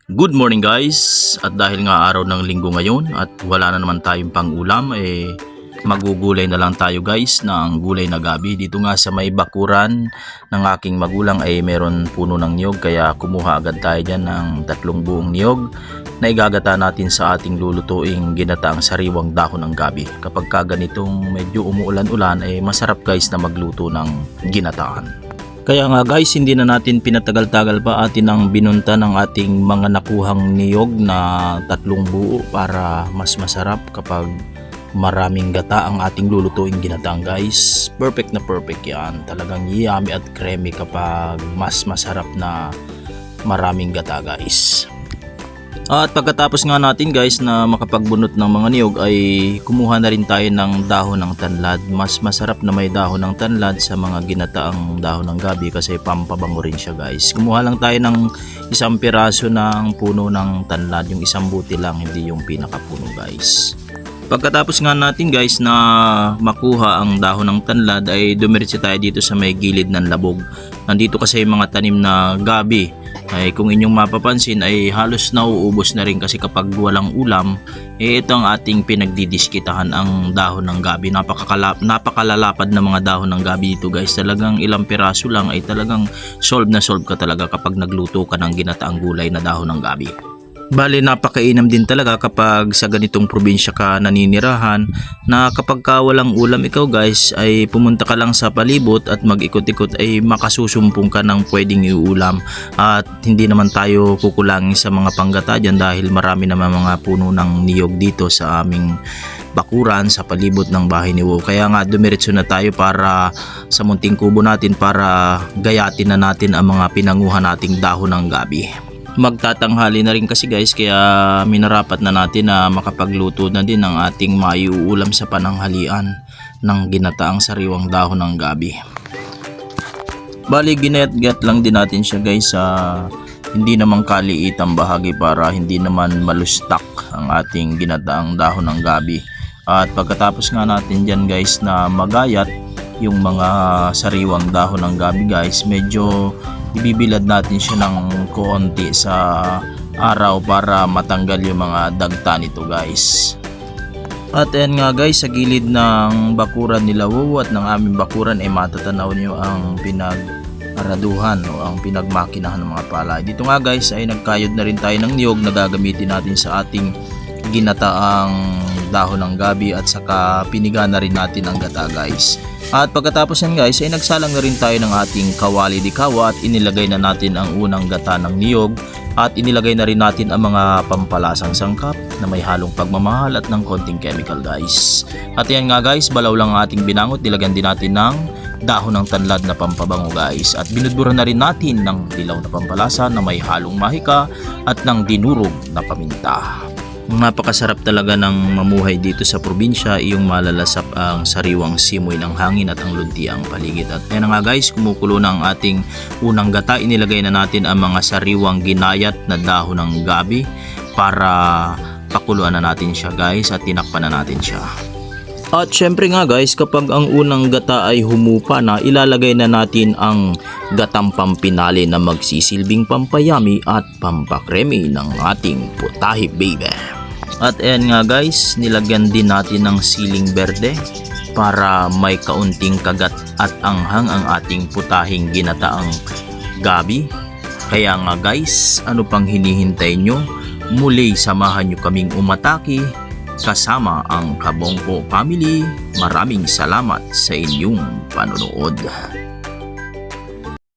Good morning guys, at dahil nga araw ng linggo ngayon at wala na naman tayong pang-ulam magugulay na lang tayo guys ng gulay na gabi. Dito nga sa may bakuran ng aking magulang ay meron puno ng niyog, kaya kumuha agad tayo dyan ng 3 buong niyog na igagata natin sa ating lulutuing ginataang sariwang dahon ng gabi. Kapag ganitong medyo umuulan-ulan masarap guys na magluto ng ginataan. Kaya nga guys, hindi na natin pinatagal-tagal pa atin ang binunta ng ating mga nakuhang niyog na 3 buo para mas masarap kapag maraming gata ang ating lulutuing ginataang guys. Perfect na perfect yan. Talagang yummy at creamy kapag mas masarap na maraming gata guys. At pagkatapos nga natin guys na makapagbunot ng mga niyog ay kumuha na rin tayo ng dahon ng tanlad. Mas masarap na may dahon ng tanlad sa mga ginataang dahon ng gabi kasi pampabango rin siya guys. Kumuha lang tayo ng 1 piraso ng puno ng tanlad, yung 1 buti lang, hindi yung pinakapuno guys. Pagkatapos nga natin guys na makuha ang dahon ng tanlad ay dumiretso tayo dito sa may gilid ng labog. Nandito kasi yung mga tanim na gabi ay kung inyong mapapansin ay halos nauubos na rin kasi kapag walang ulam ito ang ating pinagdidiskitahan, ang dahon ng gabi. Napakalalapad na mga dahon ng gabi dito guys. Talagang ilang piraso lang ay talagang solve na solve ka talaga kapag nagluto ka ng ginataang gulay na dahon ng gabi. Bali napakainam din talaga kapag sa ganitong probinsya ka naninirahan na kapag walang ulam ikaw guys ay pumunta ka lang sa palibot at mag-ikot-ikot ay makasusumpong ka ng pwedeng iulam, at hindi naman tayo kukulangin sa mga panggata dyan dahil marami naman mga puno ng niyog dito sa aming bakuran sa palibot ng bahay ni Wo. Kaya nga dumiretso na tayo para sa munting kubo natin para gayatin na natin ang mga pinanguhan nating dahon ng gabi. Magtatanghali na rin kasi guys, kaya minarapat na natin na makapagluto na din ng ating maiuulam sa pananghalian ng ginataang sariwang dahon ng gabi. Bali ginayat-gayat lang din natin siya guys sa hindi naman kaliitang bahagi para hindi naman malustak ang ating ginataang dahon ng gabi. At pagkatapos nga natin dyan guys na magayat yung mga sariwang dahon ng gabi guys, medyo ibibilad natin siya ng konti sa araw para matanggal yung mga dagta nito guys. At ayan nga guys, sa gilid ng bakuran nila Wo at ng aming bakuran ay matatanaw nyo ang pinag-araduhan o ang pinagmakinahan ng mga palay. Dito nga guys ay nagkayod na rin tayo ng niyog na gagamitin natin sa ating ginataang dahon ng gabi, at saka piniga na rin natin ang gata guys. At pagkatapos yan guys ay nagsalang na rin tayo ng ating kawali di kawa at inilagay na natin ang unang gata ng niyog, at inilagay na rin natin ang mga pampalasang sangkap na may halong pagmamahal at ng konting chemical guys. At yan nga guys, balaw lang ang ating binangot, nilagyan din natin ng dahon ng tanlad na pampabango guys, at binudburan na rin natin ng dilaw na pampalasa na may halong mahika at ng dinurog na paminta. Napakasarap talaga ng mamuhay dito sa probinsya, iyong malalasap ang sariwang simoy ng hangin at ang luntiang paligid. At yan nga guys, kumukulo na ang ating unang gata. Inilagay na natin ang mga sariwang ginayat na dahon ng gabi para pakuluan na natin siya guys at tinakpan na natin siya. At syempre nga guys, kapag ang unang gata ay humupa na, ilalagay na natin ang gatang pampinali na magsisilbing pampayami at pampakremi ng ating putahe baby. At ayan nga guys, nilagyan din natin ng siling berde para may kaunting kagat at anghang ang ating putahing ginataang gabi. Kaya nga guys, ano pang hinihintay nyo? Muli samahan nyo kaming umatake kasama ang Kabongko family. Maraming salamat sa inyong panonood.